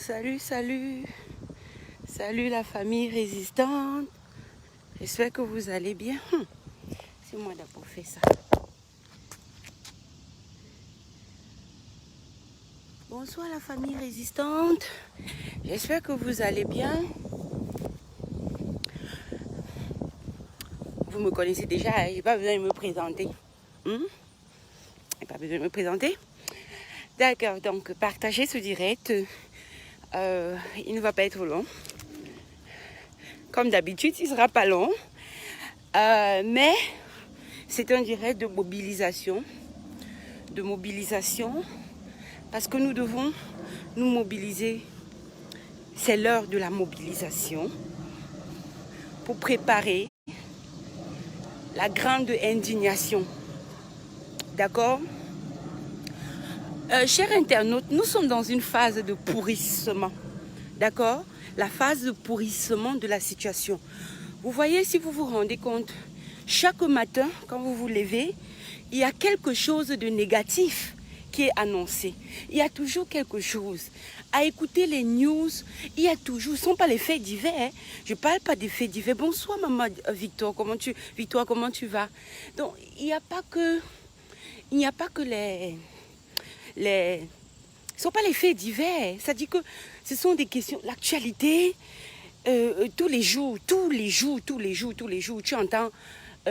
Salut, salut. Salut la famille résistante. J'espère que vous allez bien. C'est moi d'abord fait ça. Bonsoir la famille résistante. J'espère que vous allez bien. Vous me connaissez déjà, hein? J'ai pas besoin de me présenter. J'ai pas besoin de me présenter. D'accord, donc partagez ce direct. Il ne va pas être long. Comme d'habitude, il ne sera pas long. Mais c'est un direct de mobilisation. Parce que nous devons nous mobiliser. C'est l'heure de la mobilisation pour préparer la grande indignation. D'accord? Chers internautes, nous sommes dans une phase de pourrissement. D'accord? La phase de pourrissement de la situation. Vous voyez, si vous vous rendez compte, chaque matin, quand vous vous levez, il y a quelque chose de négatif qui est annoncé. Il y a toujours quelque chose. À écouter les news, il y a toujours, ce ne sont pas les faits divers. Hein. Je ne parle pas des faits divers. Bonsoir maman Victor, comment tu vas? Donc, il n'y a pas que ce ne sont pas les faits divers. Ça dit que ce sont des questions, l'actualité, tous les jours, tu entends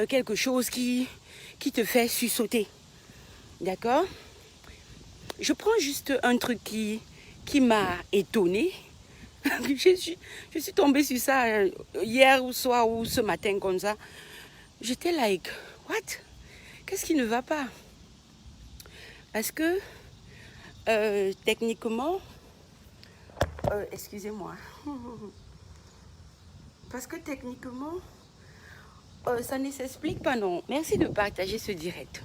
quelque chose qui te fait sursauter. D'accord? Je prends juste un truc qui m'a étonnée. je suis tombée sur ça hier ou soir ou ce matin comme ça. J'étais like, what? Qu'est-ce qui ne va pas? Parce que techniquement, excusez-moi. Parce que techniquement, ça ne s'explique pas, non. Merci de partager ce direct.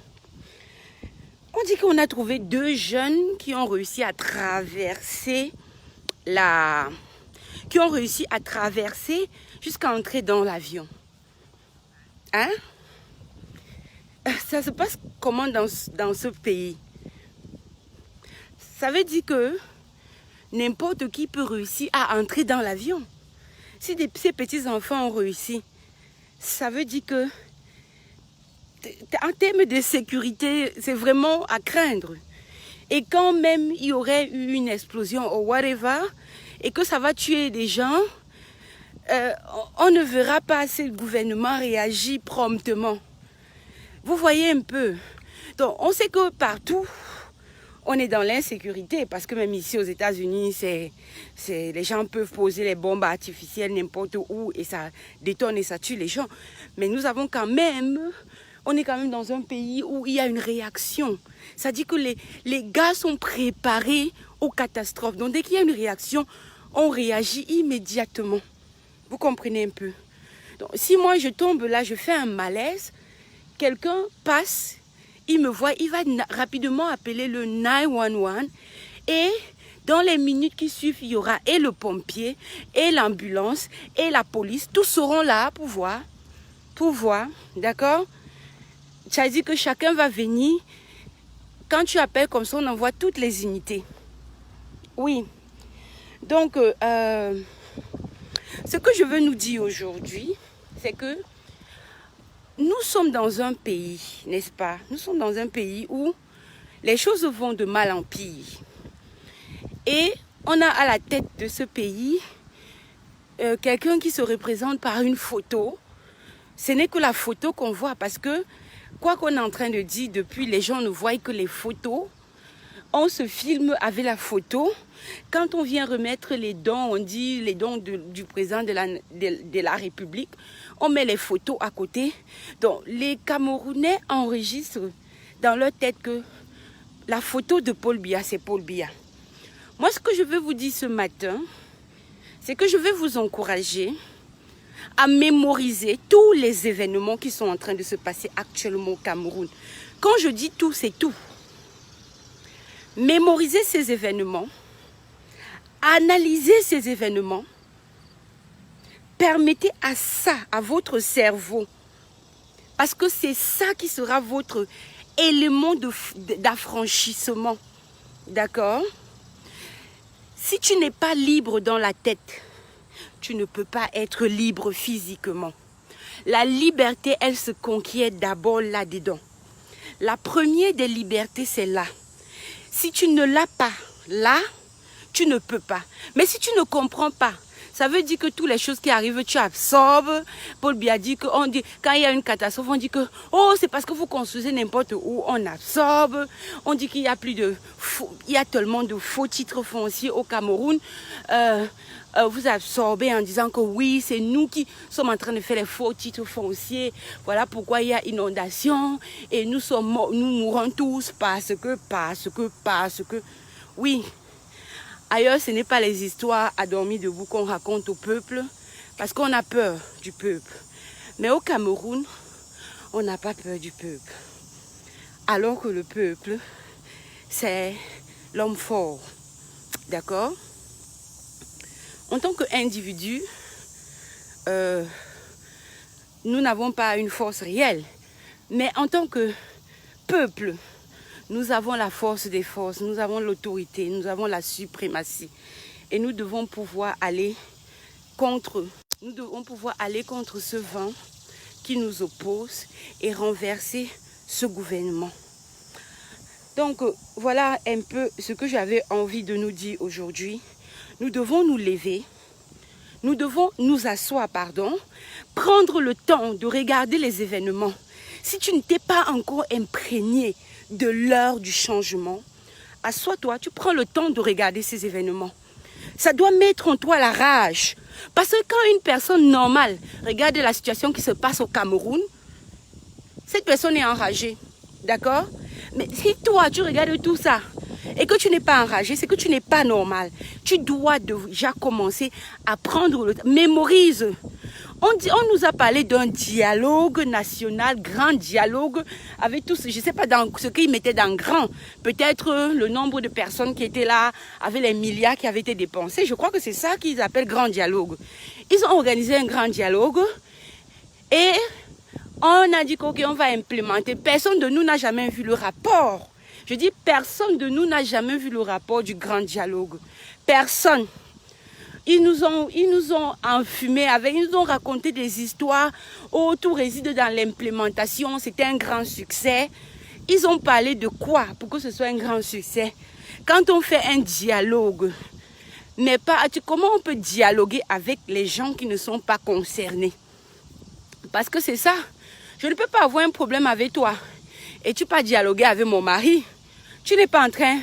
On dit qu'on a trouvé 2 jeunes qui ont réussi à traverser jusqu'à entrer dans l'avion. Hein? Ça se passe comment dans ce pays? Ça veut dire que n'importe qui peut réussir à entrer dans l'avion. Si ces petits-enfants ont réussi, ça veut dire que en termes de sécurité, c'est vraiment à craindre. Et quand même il y aurait eu une explosion ou whatever, et que ça va tuer des gens, on ne verra pas si le gouvernement réagit promptement. Vous voyez un peu. Donc on sait que partout, on est dans l'insécurité, parce que même ici aux États-Unis, les gens peuvent poser les bombes artificielles n'importe où et ça détonne et ça tue les gens. Mais nous avons quand même, on est quand même dans un pays où il y a une réaction. Ça dit que les gars sont préparés aux catastrophes. Donc dès qu'il y a une réaction, on réagit immédiatement. Vous comprenez un peu? Donc si moi je tombe là, je fais un malaise, quelqu'un passe, il me voit, il va rapidement appeler le 911 et dans les minutes qui suivent, il y aura et le pompier, et l'ambulance, et la police. Tous seront là pour voir, d'accord? Ça dit que chacun va venir. Quand tu appelles comme ça, on envoie toutes les unités. Oui. Donc, ce que je veux nous dire aujourd'hui, c'est que nous sommes dans un pays, n'est-ce pas? Nous sommes dans un pays où les choses vont de mal en pire. Et on a à la tête de ce pays quelqu'un qui se représente par une photo. Ce n'est que la photo qu'on voit parce que, quoi qu'on est en train de dire depuis, les gens ne voient que les photos. On se filme avec la photo. Quand on vient remettre les dons, on dit les dons du président de la République, on met les photos à côté. Donc, les Camerounais enregistrent dans leur tête que la photo de Paul Biya, c'est Paul Biya. Moi, ce que je veux vous dire ce matin, c'est que je vais vous encourager à mémoriser tous les événements qui sont en train de se passer actuellement au Cameroun. Quand je dis tout, c'est tout. Mémorisez ces événements, analysez ces événements, permettez à ça, à votre cerveau, parce que c'est ça qui sera votre élément d'affranchissement, d'accord? Si tu n'es pas libre dans la tête, tu ne peux pas être libre physiquement. La liberté, elle se conquiert d'abord là-dedans. La première des libertés, c'est là. Si tu ne l'as pas là, tu ne peux pas. Mais si tu ne comprends pas, ça veut dire que toutes les choses qui arrivent, tu absorbes. Paul Biya dit que quand il y a une catastrophe, on dit que oh, c'est parce que vous construisez n'importe où, on absorbe. On dit qu'il y a il y a tellement de faux titres fonciers au Cameroun. Vous absorbez en disant que oui, c'est nous qui sommes en train de faire les faux titres fonciers. Voilà pourquoi il y a inondation et nous mourons tous parce que. Oui. Ailleurs, ce n'est pas les histoires à dormir debout qu'on raconte au peuple parce qu'on a peur du peuple. Mais au Cameroun, on n'a pas peur du peuple. Alors que le peuple, c'est l'homme fort. D'accord? En tant qu'individu, nous n'avons pas une force réelle. Mais en tant que peuple, nous avons la force des forces, nous avons l'autorité, nous avons la suprématie. Et nous devons pouvoir aller contre ce vent qui nous oppose et renverser ce gouvernement. Donc, voilà un peu ce que j'avais envie de nous dire aujourd'hui. Nous devons nous lever, nous devons nous asseoir, prendre le temps de regarder les événements. Si tu ne t'es pas encore imprégné de l'heure du changement, assois-toi, tu prends le temps de regarder ces événements. Ça doit mettre en toi la rage. Parce que quand une personne normale regarde la situation qui se passe au Cameroun, cette personne est enragée. D'accord? Mais si toi, tu regardes tout ça et que tu n'es pas enragé, c'est que tu n'es pas normal. Tu dois déjà commencer à prendre le temps. Mémorise. On nous a parlé d'un dialogue national, grand dialogue, avec tous, je ne sais pas dans ce qu'ils mettaient dans grand. Peut-être le nombre de personnes qui étaient là, avec les milliards qui avaient été dépensés. Je crois que c'est ça qu'ils appellent grand dialogue. Ils ont organisé un grand dialogue et on a dit qu'on va implémenter. Personne de nous n'a jamais vu le rapport. Je dis personne de nous n'a jamais vu le rapport du grand dialogue. Personne. Ils nous ont enfumé ils nous ont raconté des histoires. Oh, tout réside dans l'implémentation. C'était un grand succès. Ils ont parlé de quoi pour que ce soit un grand succès? Quand on fait un dialogue, mais comment on peut dialoguer avec les gens qui ne sont pas concernés? Parce que c'est ça. Je ne peux pas avoir un problème avec toi et tu pas dialoguer avec mon mari. Tu n'es pas en train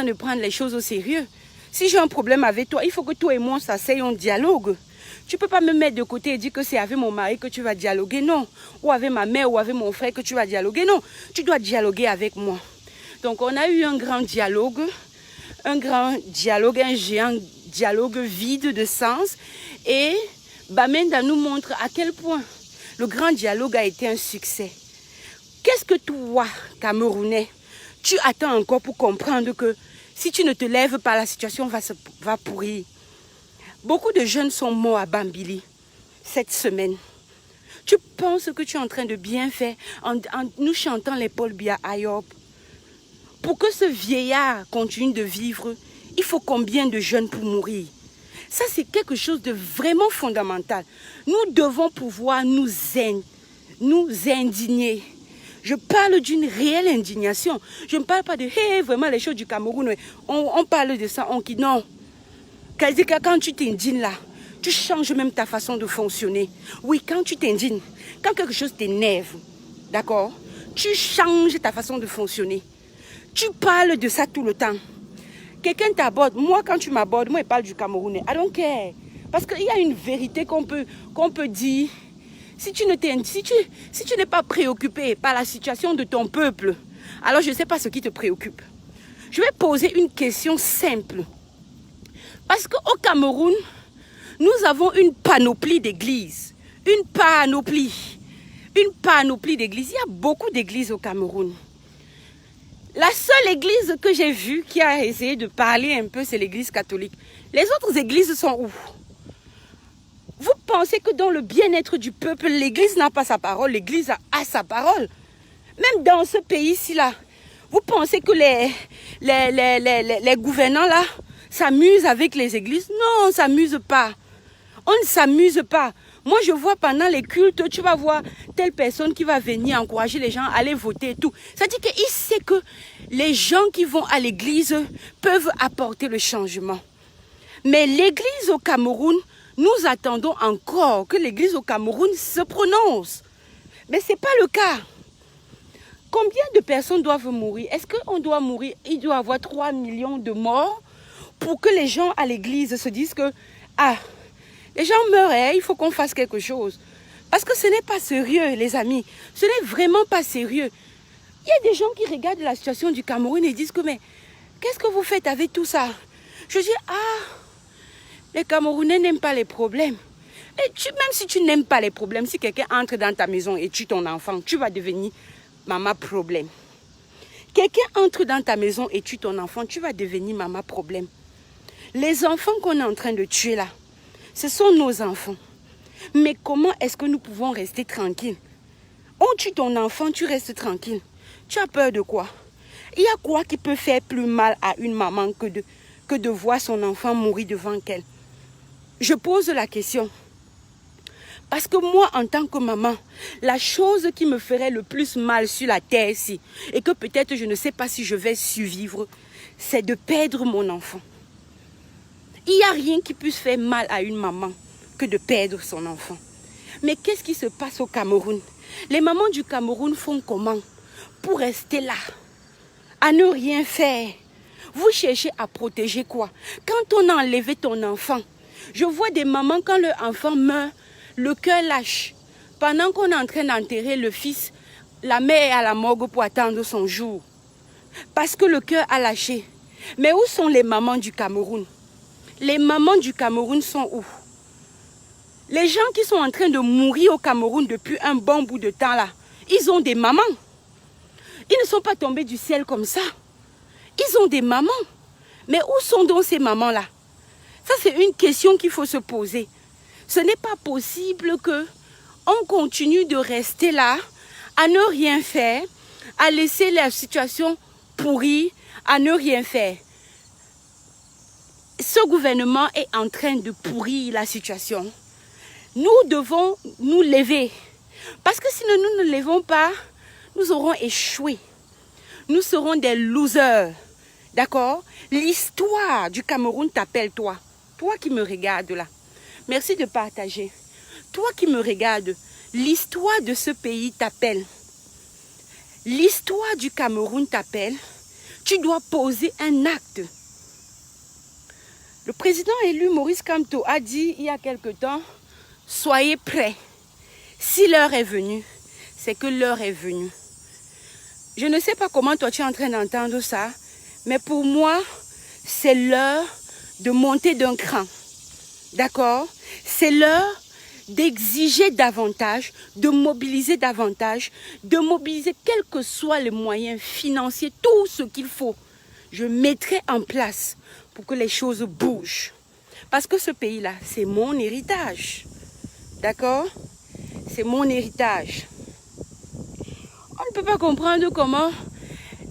de prendre les choses au sérieux. Si j'ai un problème avec toi, il faut que toi et moi s'asseyons, on dialogue. Tu ne peux pas me mettre de côté et dire que c'est avec mon mari que tu vas dialoguer, non. Ou avec ma mère ou avec mon frère que tu vas dialoguer, non. Tu dois dialoguer avec moi. Donc on a eu un grand dialogue, un géant dialogue vide de sens. Et Bamenda nous montre à quel point le grand dialogue a été un succès. Qu'est-ce que toi, Camerounais, tu attends encore pour comprendre que si tu ne te lèves pas, la situation va pourrir. Beaucoup de jeunes sont morts à Bambili cette semaine. Tu penses que tu es en train de bien faire en nous chantant les Paul Biya Ayop. Pour que ce vieillard continue de vivre, il faut combien de jeunes pour mourir? Ça, c'est quelque chose de vraiment fondamental. Nous devons pouvoir nous indigner. Je parle d'une réelle indignation. Je ne parle pas de hey, vraiment les choses du Cameroun. On parle de ça, non. Quand tu t'indignes là, tu changes même ta façon de fonctionner. Oui, quand tu t'indignes, quand quelque chose t'énerve, d'accord, tu changes ta façon de fonctionner. Tu parles de ça tout le temps. Quelqu'un t'aborde. Moi, quand tu m'abordes, moi, je parle du Camerounais. I don't care. Parce qu'il y a une vérité qu'on peut dire. Si tu n'es pas préoccupé par la situation de ton peuple, alors je ne sais pas ce qui te préoccupe. Je vais poser une question simple. Parce qu'au Cameroun, nous avons une panoplie d'églises. Une panoplie d'églises. Il y a beaucoup d'églises au Cameroun. La seule église que j'ai vue qui a essayé de parler un peu, c'est l'église catholique. Les autres églises sont où? Vous pensez que dans le bien-être du peuple, l'église n'a pas sa parole, l'église a sa parole. Même dans ce pays-ci là, vous pensez que les gouvernants là, s'amuse avec les églises. Non, on ne s'amuse pas. On ne s'amuse pas. Moi, je vois pendant les cultes, tu vas voir telle personne qui va venir encourager les gens à aller voter et tout. Ça dit qu'il sait que les gens qui vont à l'église peuvent apporter le changement. Mais l'église au Cameroun, nous attendons encore que l'église au Cameroun se prononce. Mais ce n'est pas le cas. Combien de personnes doivent mourir? Est-ce qu'on doit mourir? Il doit y avoir 3 millions de morts pour que les gens à l'église se disent que, ah, les gens meurent, hein, il faut qu'on fasse quelque chose. Parce que ce n'est pas sérieux, les amis. Ce n'est vraiment pas sérieux. Il y a des gens qui regardent la situation du Cameroun et disent que, mais, qu'est-ce que vous faites avec tout ça? Je dis, ah, les Camerounais n'aiment pas les problèmes. Et même si tu n'aimes pas les problèmes, si quelqu'un entre dans ta maison et tue ton enfant, tu vas devenir maman problème. Quelqu'un entre dans ta maison et tue ton enfant, tu vas devenir maman problème. Les enfants qu'on est en train de tuer là, ce sont nos enfants. Mais comment est-ce que nous pouvons rester tranquilles? On tue ton enfant, tu restes tranquille. Tu as peur de quoi? Il y a quoi qui peut faire plus mal à une maman que de voir son enfant mourir devant elle? Je pose la question. Parce que moi, en tant que maman, la chose qui me ferait le plus mal sur la terre ici, et que peut-être je ne sais pas si je vais survivre, c'est de perdre mon enfant. Il n'y a rien qui puisse faire mal à une maman que de perdre son enfant. Mais qu'est-ce qui se passe au Cameroun? Les mamans du Cameroun font comment pour rester là, à ne rien faire? Vous cherchez à protéger quoi? Quand on a enlevé ton enfant, je vois des mamans, quand leur enfant meurt, le cœur lâche. Pendant qu'on est en train d'enterrer le fils, la mère est à la morgue pour attendre son jour. Parce que le cœur a lâché. Mais où sont les mamans du Cameroun? Les mamans du Cameroun sont où? Les gens qui sont en train de mourir au Cameroun depuis un bon bout de temps là, ils ont des mamans. Ils ne sont pas tombés du ciel comme ça. Ils ont des mamans. Mais où sont donc ces mamans-là? Ça, c'est une question qu'il faut se poser. Ce n'est pas possible qu'on continue de rester là, à ne rien faire, à laisser la situation pourrie, à ne rien faire. Ce gouvernement est en train de pourrir la situation. Nous devons nous lever. Parce que si nous ne nous levons pas, nous aurons échoué. Nous serons des losers. D'accord? L'histoire du Cameroun t'appelle, toi. Toi qui me regardes là. Merci de partager. Toi qui me regardes, l'histoire de ce pays t'appelle. L'histoire du Cameroun t'appelle. Tu dois poser un acte. Le président élu Maurice Kamto a dit il y a quelque temps, soyez prêts. Si l'heure est venue, c'est que l'heure est venue. Je ne sais pas comment toi tu es en train d'entendre ça, mais pour moi, c'est l'heure de monter d'un cran. D'accord? C'est l'heure d'exiger davantage, de mobiliser davantage, de mobiliser quels que soient les moyens financiers, tout ce qu'il faut. Je mettrai en place pour que les choses bougent. Parce que ce pays-là, c'est mon héritage. D'accord? C'est mon héritage. On ne peut pas comprendre comment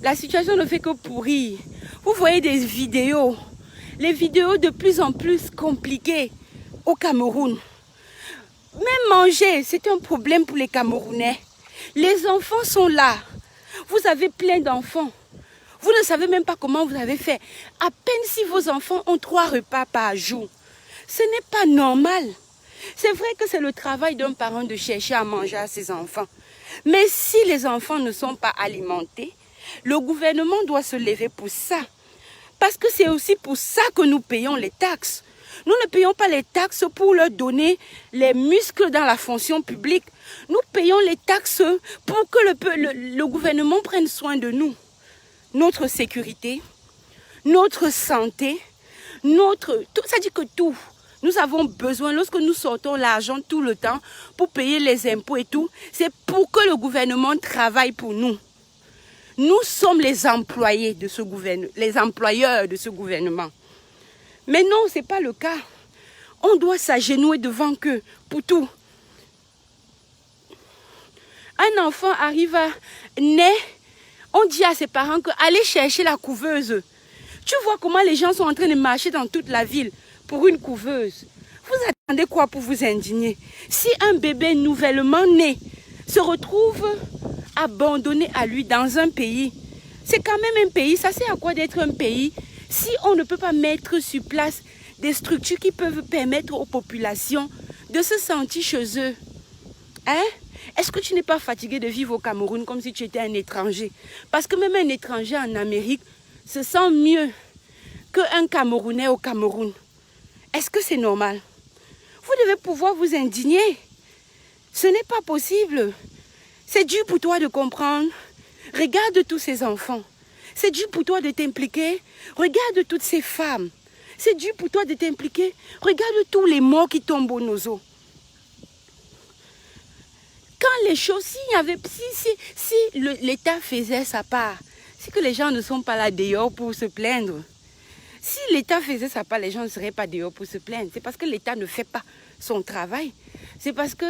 la situation ne fait que pourrir. Vous voyez des vidéos. Les vidéos de plus en plus compliquées au Cameroun. Même manger, c'est un problème pour les Camerounais. Les enfants sont là. Vous avez plein d'enfants. Vous ne savez même pas comment vous avez fait. À peine si vos enfants ont 3 repas par jour. Ce n'est pas normal. C'est vrai que c'est le travail d'un parent de chercher à manger à ses enfants. Mais si les enfants ne sont pas alimentés, le gouvernement doit se lever pour ça. Parce que c'est aussi pour ça que nous payons les taxes. Nous ne payons pas les taxes pour leur donner les muscles dans la fonction publique. Nous payons les taxes pour que le gouvernement prenne soin de nous. Notre sécurité, notre santé, ça dit que tout. Nous avons besoin, lorsque nous sortons l'argent tout le temps pour payer les impôts et tout, c'est pour que le gouvernement travaille pour nous. Nous sommes les employés de ce gouvernement, les employeurs de ce gouvernement. Mais non, ce n'est pas le cas. On doit s'agenouiller devant eux pour tout. Un enfant arrive à naître, on dit à ses parents que allez chercher la couveuse. Tu vois comment les gens sont en train de marcher dans toute la ville pour une couveuse. Vous attendez quoi pour vous indigner? Si un bébé nouvellement né se retrouve abandonné à lui dans un pays, c'est quand même un pays. Ça sert à quoi d'être un pays si on ne peut pas mettre sur place des structures qui peuvent permettre aux populations de se sentir chez eux? Hein? Est-ce que tu n'es pas fatigué de vivre au Cameroun comme si tu étais un étranger? Parce que même un étranger en Amérique se sent mieux qu'un Camerounais au Cameroun. Est-ce que c'est normal? Vous devez pouvoir vous indigner. Ce n'est pas possible. C'est dur pour toi de comprendre. Regarde tous ces enfants. C'est dur pour toi de t'impliquer. Regarde toutes ces femmes. C'est dur pour toi de t'impliquer. Regarde tous les morts qui tombent au nozo. Quand les choses, si l'État faisait sa part, c'est que les gens ne sont pas là dehors pour se plaindre. Si l'État faisait sa part, les gens ne seraient pas dehors pour se plaindre. C'est parce que l'État ne fait pas son travail. C'est parce que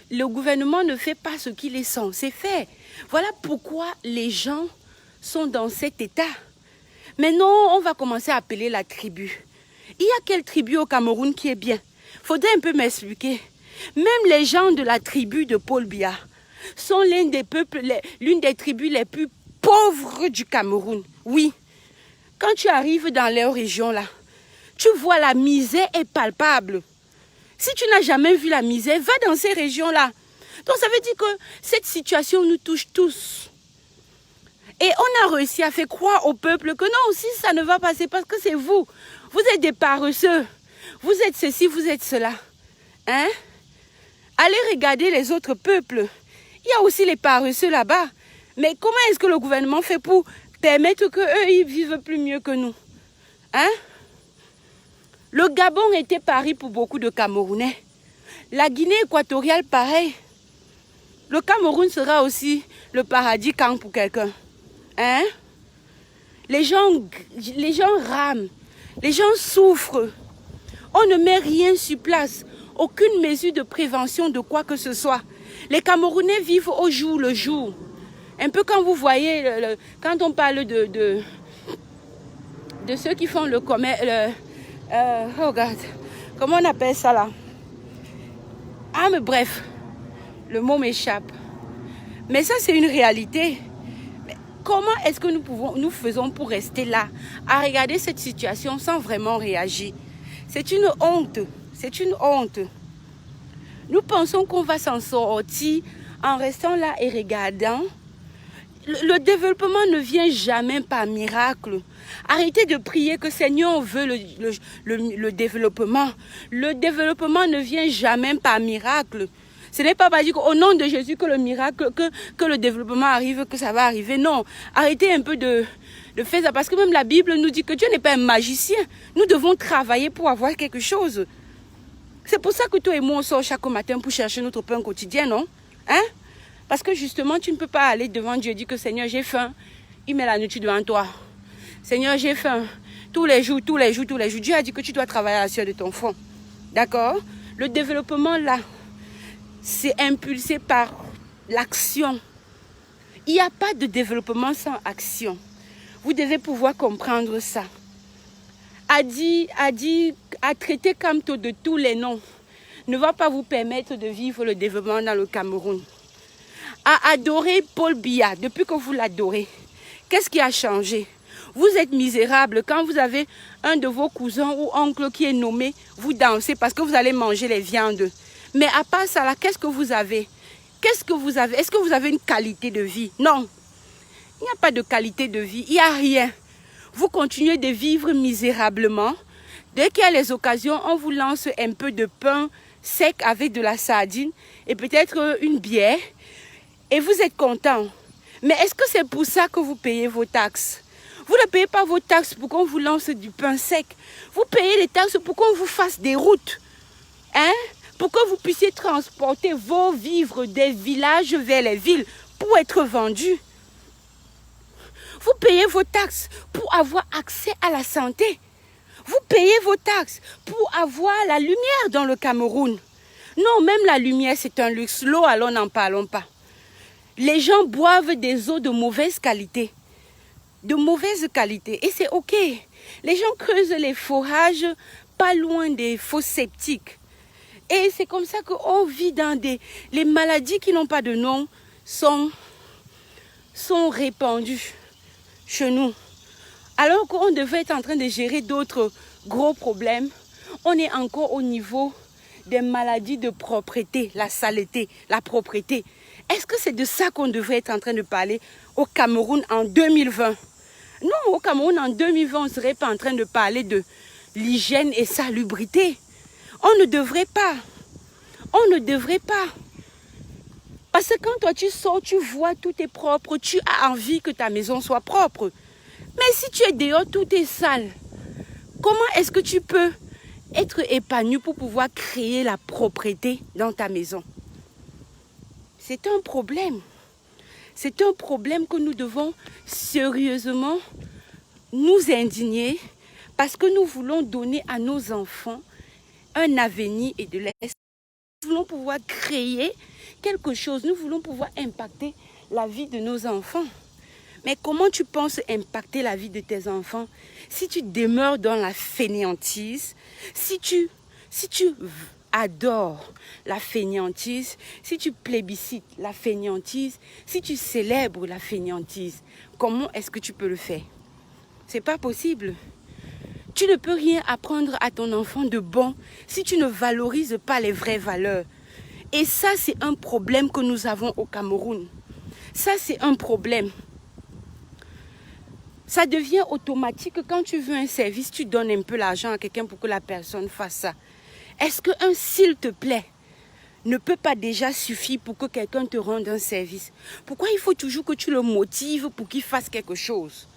le gouvernement ne fait pas ce qu'il est censé faire. Voilà pourquoi les gens sont dans cet état. Maintenant, on va commencer à appeler la tribu. Il y a quelle tribu au Cameroun qui est bien? Faudrait un peu m'expliquer. Même les gens de la tribu de Paul Biya sont l'une des tribus les plus pauvres du Cameroun. Oui. Quand tu arrives dans leur région là, tu vois la misère est palpable. Si tu n'as jamais vu la misère, va dans ces régions-là. Donc ça veut dire que cette situation nous touche tous. Et on a réussi à faire croire au peuple que non, si ça ne va pas, c'est parce que c'est vous. Vous êtes des paresseux. Vous êtes ceci, vous êtes cela. Hein? Allez regarder les autres peuples. Il y a aussi les paresseux là-bas. Mais comment est-ce que le gouvernement fait pour permettre qu'eux, ils vivent plus mieux que nous? Hein? Le Gabon était Paris pour beaucoup de Camerounais. La Guinée équatoriale, pareil. Le Cameroun sera aussi le paradis quand pour quelqu'un. Hein? Les gens rament. Les gens souffrent. On ne met rien sur place. Aucune mesure de prévention de quoi que ce soit. Les Camerounais vivent au jour le jour. Un peu quand vous voyez, quand on parle de ceux qui font le commerce... oh regarde, comment on appelle ça là? Ah mais bref, le mot m'échappe. Mais ça c'est une réalité. Mais comment est-ce que nous faisons pour rester là, à regarder cette situation sans vraiment réagir? C'est une honte, c'est une honte. Nous pensons qu'on va s'en sortir en restant là et regardant. Le développement ne vient jamais par miracle. Arrêtez de prier que Seigneur veut le développement. Le développement ne vient jamais par miracle. Ce n'est pas dire qu'au nom de Jésus que le miracle, que le développement arrive, que ça va arriver. Non, arrêtez un peu de faire ça. Parce que même la Bible nous dit que Dieu n'est pas un magicien. Nous devons travailler pour avoir quelque chose. C'est pour ça que toi et moi on sort chaque matin pour chercher notre pain quotidien, non? Hein? Parce que justement, tu ne peux pas aller devant Dieu et dire que Seigneur, j'ai faim. Il met la nourriture devant toi. Seigneur, j'ai faim. Tous les jours, tous les jours, tous les jours. Dieu a dit que tu dois travailler à la sueur de ton front. D'accord? Le développement là, c'est impulsé par l'action. Il n'y a pas de développement sans action. Vous devez pouvoir comprendre ça. A traiter Kamto de tous les noms ne va pas vous permettre de vivre le développement dans le Cameroun. À adorer Paul Biya, depuis que vous l'adorez, qu'est-ce qui a changé? Vous êtes misérable quand vous avez un de vos cousins ou oncles qui est nommé, vous dansez parce que vous allez manger les viandes. Mais à part ça, là, qu'est-ce que vous avez? Qu'est-ce que vous avez? Est-ce que vous avez une qualité de vie? Non. Il n'y a pas de qualité de vie, il n'y a rien. Vous continuez de vivre misérablement. Dès qu'il y a les occasions, on vous lance un peu de pain sec avec de la sardine et peut-être une bière. Et vous êtes content. Mais est-ce que c'est pour ça que vous payez vos taxes? Vous ne payez pas vos taxes pour qu'on vous lance du pain sec. Vous payez les taxes pour qu'on vous fasse des routes. Hein? Pour que vous puissiez transporter vos vivres des villages vers les villes pour être vendus. Vous payez vos taxes pour avoir accès à la santé. Vous payez vos taxes pour avoir la lumière dans le Cameroun. Non, même la lumière, c'est un luxe. L'eau, alors n'en parlons pas. Les gens boivent des eaux de mauvaise qualité. de mauvaise qualité. Et c'est OK. Les gens creusent les forages pas loin des fosses septiques. Et c'est comme ça qu'on vit dans des... Les maladies qui n'ont pas de nom sont répandues chez nous. Alors qu'on devait être en train de gérer d'autres gros problèmes, on est encore au niveau des maladies de propreté, la saleté, la propreté. Est-ce que c'est de ça qu'on devrait être en train de parler au Cameroun en 2020? Non, au Cameroun en 2020, on ne serait pas en train de parler de l'hygiène et salubrité. On ne devrait pas. On ne devrait pas. Parce que quand toi tu sors, tu vois, tout est propre, tu as envie que ta maison soit propre. Mais si tu es dehors, tout est sale. Comment est-ce que tu peux être épanoui pour pouvoir créer la propreté dans ta maison? C'est un problème. C'est un problème que nous devons sérieusement nous indigner parce que nous voulons donner à nos enfants un avenir et de l'espoir. Nous voulons pouvoir créer quelque chose. Nous voulons pouvoir impacter la vie de nos enfants. Mais comment tu penses impacter la vie de tes enfants si tu demeures dans la fainéantise, si tu adores la fainéantise, si tu plébiscites la fainéantise, si tu célèbres la fainéantise? Comment est-ce que tu peux le faire? C'est pas possible. Tu ne peux rien apprendre à ton enfant de bon si tu ne valorises pas les vraies valeurs. Et ça, c'est un problème que nous avons au Cameroun. Ça, c'est un problème. Ça devient automatique quand tu veux un service, tu donnes un peu l'argent à quelqu'un pour que la personne fasse ça. Est-ce qu'un s'il te plaît ne peut pas déjà suffire pour que quelqu'un te rende un service? Pourquoi il faut toujours que tu le motives pour qu'il fasse quelque chose?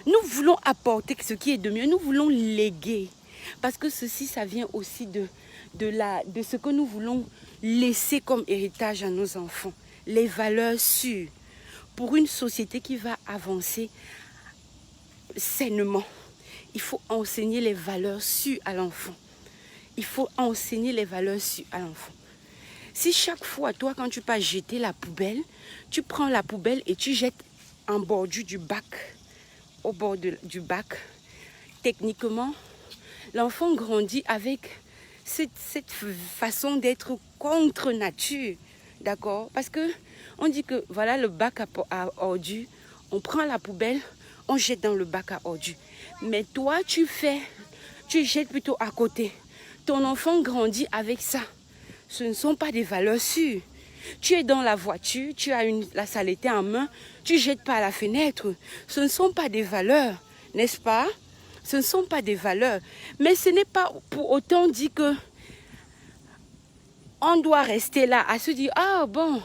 Nous voulons apporter ce qui est de mieux, nous voulons léguer. Parce que ceci, ça vient aussi de ce que nous voulons laisser comme héritage à nos enfants. Les valeurs sûres. Pour une société qui va avancer sainement, il faut enseigner les valeurs sûres à l'enfant. Il faut enseigner les valeurs sûres à l'enfant. Si chaque fois, toi, quand tu vas jeter la poubelle, tu prends la poubelle et tu jettes en bordure du bac, au bord du bac, techniquement, l'enfant grandit avec cette façon d'être contre nature. D'accord? Parce que on dit que voilà le bac à ordures, on prend la poubelle, on jette dans le bac à ordures. Mais toi, tu jettes plutôt à côté. Ton enfant grandit avec ça. Ce ne sont pas des valeurs sûres. Tu es dans la voiture, tu as la saleté en main, tu jettes pas à la fenêtre. Ce ne sont pas des valeurs, n'est-ce pas? Ce ne sont pas des valeurs. Mais ce n'est pas pour autant dit que on doit rester là à se dire, ah bon,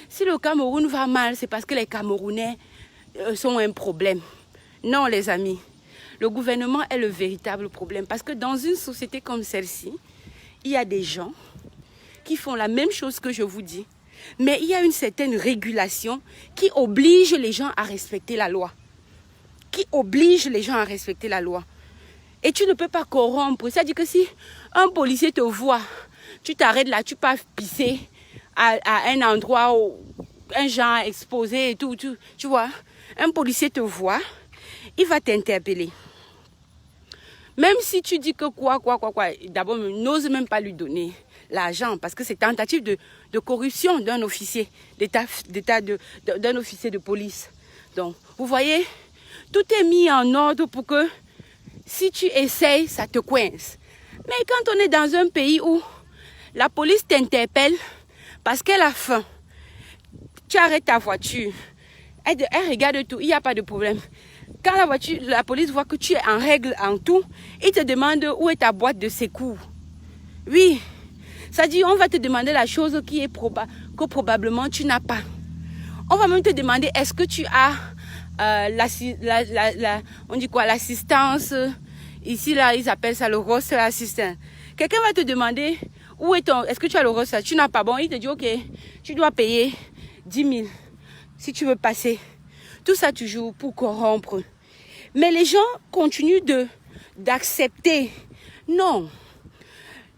si le Cameroun va mal, c'est parce que les Camerounais sont un problème. Non, les amis, le gouvernement est le véritable problème. Parce que dans une société comme celle-ci, il y a des gens qui font la même chose que je vous dis. Mais il y a une certaine régulation qui oblige les gens à respecter la loi. Qui oblige les gens à respecter la loi. Et tu ne peux pas corrompre. C'est-à-dire que si un policier te voit, tu t'arrêtes là, tu pars pisser à un endroit où un genre exposé et tout, tu vois. Un policier te voit, il va t'interpeller. Même si tu dis que quoi, d'abord, n'ose même pas lui donner l'argent parce que c'est tentative de corruption d'un officier d'un officier de police. Donc, vous voyez, tout est mis en ordre pour que si tu essayes, ça te coince. Mais quand on est dans un pays où la police t'interpelle parce qu'elle a faim, tu arrêtes ta voiture, elle regarde tout, il n'y a pas de problème. Quand la police voit que tu es en règle en tout, il te demande où est ta boîte de secours. Oui, ça dit on va te demander la chose qui est que probablement tu n'as pas. On va même te demander est-ce que tu as on dit quoi, l'assistance. Ici là ils appellent ça le roster assistant. Quelqu'un va te demander où est est-ce que tu as le roster, tu n'as pas, bon il te dit ok, tu dois payer 10 000 si tu veux passer. Tout ça toujours pour corrompre. Mais les gens continuent d'accepter. Non.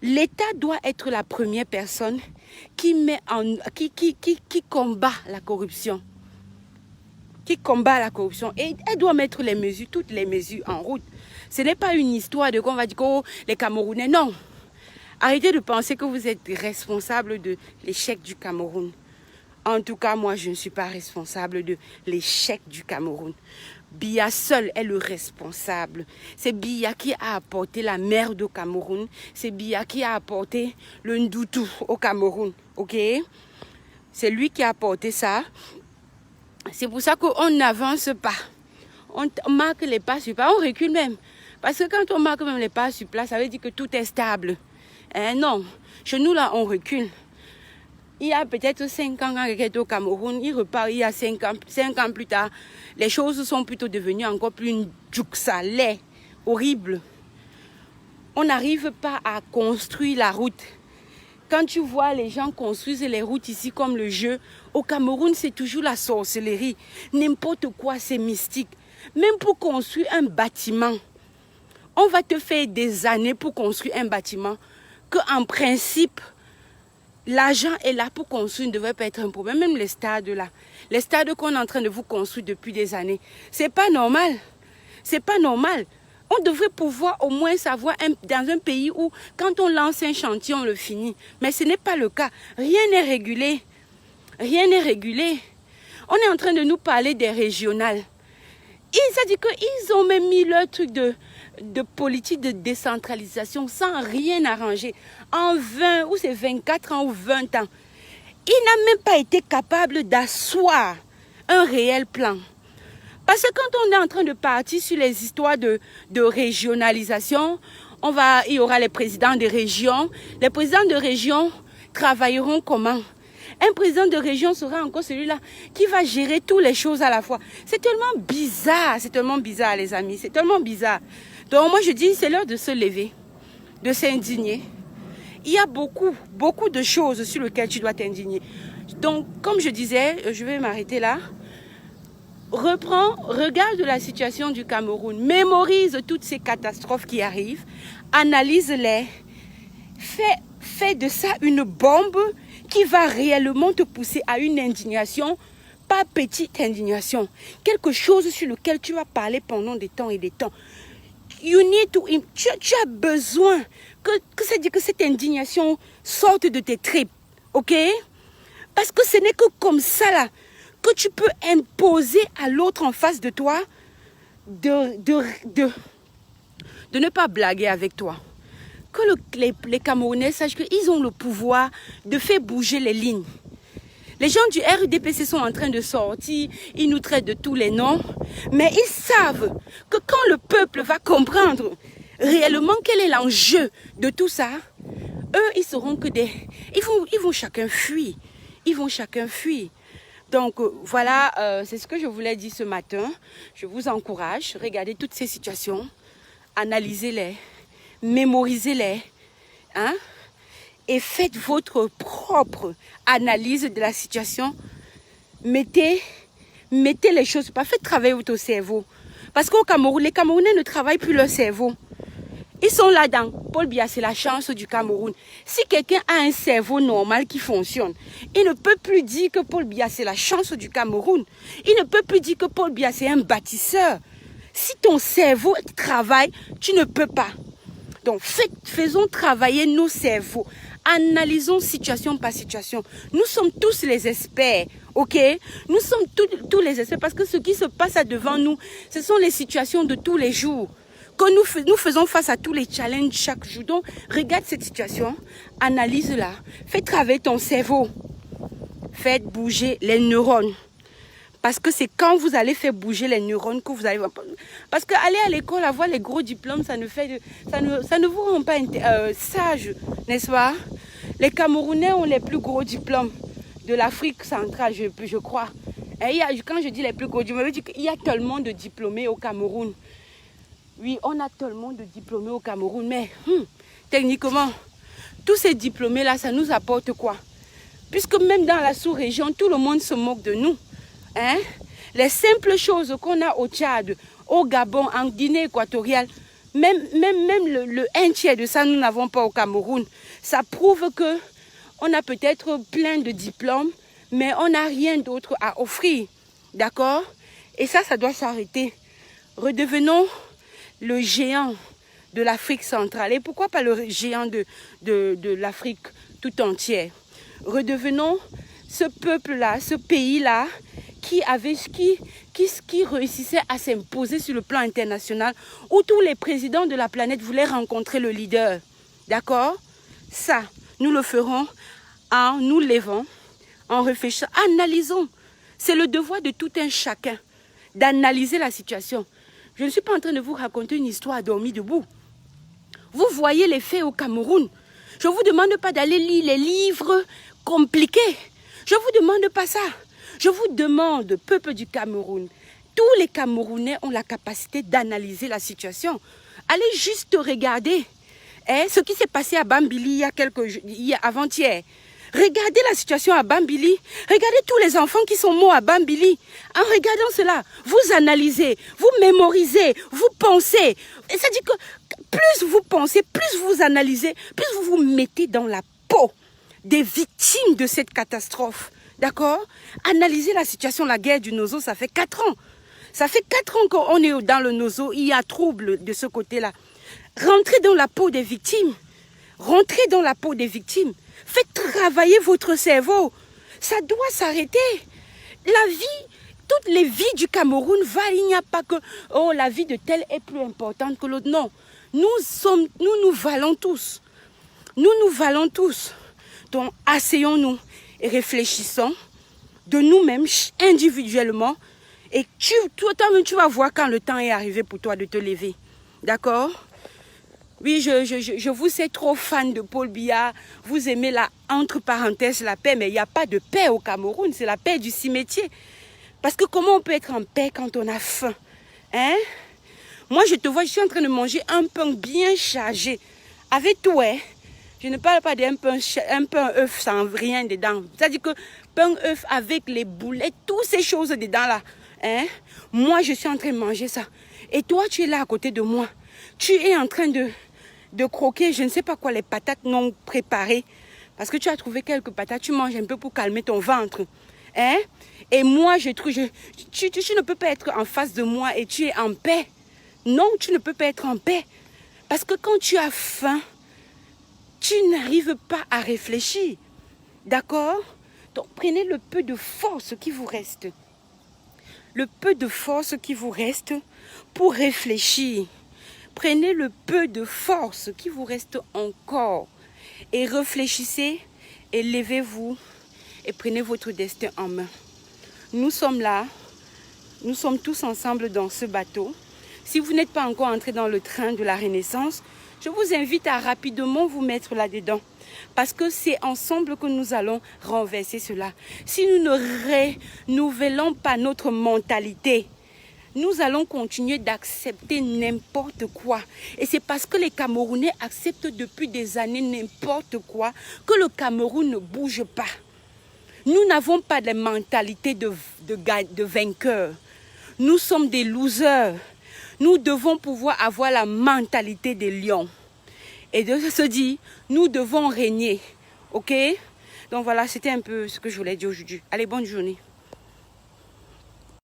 L'État doit être la première personne qui combat la corruption. qui combat la corruption. Et elle doit mettre les mesures, toutes les mesures en route. Ce n'est pas une histoire de qu'on va dire que oh, les Camerounais, non. Arrêtez de penser que vous êtes responsable de l'échec du Cameroun. En tout cas, moi, je ne suis pas responsable de l'échec du Cameroun. Biya seul est le responsable. C'est Biya qui a apporté la merde au Cameroun. C'est Biya qui a apporté le Ndoutou au Cameroun. Ok? C'est lui qui a apporté ça. C'est pour ça qu'on n'avance pas. On marque les pas sur place. On recule même. Parce que quand on marque même les pas sur place, ça veut dire que tout est stable. Non. Chez nous, là, on recule. Il y a peut-être 5 ans quand quelqu'un était au Cameroun, il repart il y a 5 ans plus tard. Les choses sont plutôt devenues encore plus djouksa, laid, horrible. On n'arrive pas à construire la route. Quand tu vois les gens construisent les routes ici comme le jeu, au Cameroun c'est toujours la sorcellerie. N'importe quoi, c'est mystique. Même pour construire un bâtiment, on va te faire des années pour construire un bâtiment que en principe, l'argent est là pour construire, ne devrait pas être un problème. Même les stades là, les stades qu'on est en train de vous construire depuis des années, c'est pas normal. C'est pas normal. On devrait pouvoir au moins savoir dans un pays où quand on lance un chantier, on le finit. Mais ce n'est pas le cas. Rien n'est régulé. Rien n'est régulé. On est en train de nous parler des régionales. Ils ont dit qu'ils ont même mis leur truc de politique de décentralisation sans rien arranger. En 20 ou c'est 24 ans ou 20 ans. Il n'a même pas été capable d'asseoir un réel plan. Parce que quand on est en train de partir sur les histoires de régionalisation, il y aura les présidents de région. Les présidents de région travailleront comment? Un président de région sera encore celui-là qui va gérer toutes les choses à la fois. C'est tellement bizarre les amis, c'est tellement bizarre. Donc moi je dis, c'est l'heure de se lever, de s'indigner. Il y a beaucoup de choses sur lesquelles tu dois t'indigner. Donc comme je disais, je vais m'arrêter là. Regarde la situation du Cameroun, mémorise toutes ces catastrophes qui arrivent, analyse-les, fais de ça une bombe qui va réellement te pousser à une indignation, pas petite indignation, quelque chose sur lequel tu vas parler pendant des temps et des temps. Tu as besoin que cette indignation sorte de tes tripes, ok? Parce que ce n'est que comme ça là, que tu peux imposer à l'autre en face de toi de ne pas blaguer avec toi. Que les Camerounais sachent qu'ils ont le pouvoir de faire bouger les lignes. Les gens du RDPC sont en train de sortir, ils nous traitent de tous les noms, mais ils savent que quand le peuple va comprendre réellement quel est l'enjeu de tout ça, eux, ils sauront que ils vont chacun fuir. Ils vont chacun fuir. Donc voilà, c'est ce que je voulais dire ce matin. Je vous encourage, regardez toutes ces situations, analysez-les, mémorisez-les, hein, et faites votre propre analyse de la situation. Mettez les choses, pas faites travailler votre cerveau. Parce qu'au Cameroun, les Camerounais ne travaillent plus leur cerveau. Ils sont là-dedans. Paul Biya, c'est la chance du Cameroun. Si quelqu'un a un cerveau normal qui fonctionne, il ne peut plus dire que Paul Biya, c'est la chance du Cameroun. Il ne peut plus dire que Paul Biya, c'est un bâtisseur. Si ton cerveau travaille, tu ne peux pas. Donc, faisons travailler nos cerveaux. Analysons situation par situation. Nous sommes tous les experts, ok? Nous sommes tous les experts parce que ce qui se passe devant nous, ce sont les situations de tous les jours. Que nous faisons face à tous les challenges chaque jour. Donc, regarde cette situation, analyse-la, fais travailler ton cerveau, faites bouger les neurones. Parce que c'est quand vous allez faire bouger les neurones que vous allez... Parce qu'aller à l'école, avoir les gros diplômes, ça ne vous rend pas sage, n'est-ce pas? Les Camerounais ont les plus gros diplômes de l'Afrique centrale, je crois. Et quand je dis les plus gros diplômes, je veux dire qu'il y a tellement de diplômés au Cameroun. Oui, on a tellement de diplômés au Cameroun, mais techniquement, tous ces diplômés-là, ça nous apporte quoi? Puisque même dans la sous-région, tout le monde se moque de nous. Hein? Les simples choses qu'on a au Tchad, au Gabon, en Guinée équatoriale, même le 1/3 de ça, nous n'avons pas au Cameroun. Ça prouve qu'on a peut-être plein de diplômes, mais on n'a rien d'autre à offrir. D'accord? Et ça doit s'arrêter. Redevenons le géant de l'Afrique centrale. Et pourquoi pas le géant de l'Afrique tout entière? Redevenons ce peuple-là, ce pays-là, qui réussissait à s'imposer sur le plan international, où tous les présidents de la planète voulaient rencontrer le leader. D'accord? Ça, nous le ferons en nous levant, en réfléchissant, analysons. C'est le devoir de tout un chacun d'analyser la situation. Je ne suis pas en train de vous raconter une histoire à dormir debout. Vous voyez les faits au Cameroun. Je ne vous demande pas d'aller lire les livres compliqués. Je ne vous demande pas ça. Je vous demande, peuple du Cameroun, tous les Camerounais ont la capacité d'analyser la situation. Allez juste regarder ce qui s'est passé à Bambili avant-hier. Regardez la situation à Bambili. Regardez tous les enfants qui sont morts à Bambili. En regardant cela, vous analysez, vous mémorisez, vous pensez. Et ça dit que plus vous pensez, plus vous analysez, plus vous vous mettez dans la peau des victimes de cette catastrophe. D'accord? Analysez la situation, la guerre du Nozo, ça fait 4 ans. Ça fait 4 ans qu'on est dans le Nozo, il y a trouble de ce côté-là. Rentrez dans la peau des victimes. Rentrez dans la peau des victimes. Faites travailler votre cerveau. Ça doit s'arrêter. La vie, toutes les vies du Cameroun valent. Il n'y a pas que la vie de tel est plus importante que l'autre. Non. Nous valons tous. Nous valons tous. Donc, asseyons-nous et réfléchissons de nous-mêmes individuellement. Et toi-même, tu vas voir quand le temps est arrivé pour toi de te lever. D'accord? Oui, je vous sais trop fan de Paul Biya. Vous aimez entre parenthèses la paix, mais il n'y a pas de paix au Cameroun. C'est la paix du cimetière. Parce que comment on peut être en paix quand on a faim? Hein? Moi, je te vois, je suis en train de manger un pain bien chargé. Avec tout, hein? Je ne parle pas d'un pain œuf sans rien dedans. C'est-à-dire que pain œuf avec les boulettes, toutes ces choses dedans là. Hein? Moi, je suis en train de manger ça. Et toi, tu es là à côté de moi. Tu es en train de croquer, je ne sais pas quoi, les patates non préparées. Parce que tu as trouvé quelques patates, tu manges un peu pour calmer ton ventre. Hein? Et moi, tu ne peux pas être en face de moi et tu es en paix. Non, tu ne peux pas être en paix. Parce que quand tu as faim, tu n'arrives pas à réfléchir. D'accord? Donc, prenez le peu de force qui vous reste. Le peu de force qui vous reste pour réfléchir. Prenez le peu de force qui vous reste encore et réfléchissez et levez-vous et prenez votre destin en main. Nous sommes là, nous sommes tous ensemble dans ce bateau. Si vous n'êtes pas encore entré dans le train de la Renaissance, je vous invite à rapidement vous mettre là-dedans. Parce que c'est ensemble que nous allons renverser cela. Si nous ne renouvelons pas notre mentalité, nous allons continuer d'accepter n'importe quoi. Et c'est parce que les Camerounais acceptent depuis des années n'importe quoi que le Cameroun ne bouge pas. Nous n'avons pas de mentalité de vainqueur. Nous sommes des losers. Nous devons pouvoir avoir la mentalité des lions. Et de se dire, nous devons régner. Ok? Donc voilà, c'était un peu ce que je voulais dire aujourd'hui. Allez, bonne journée.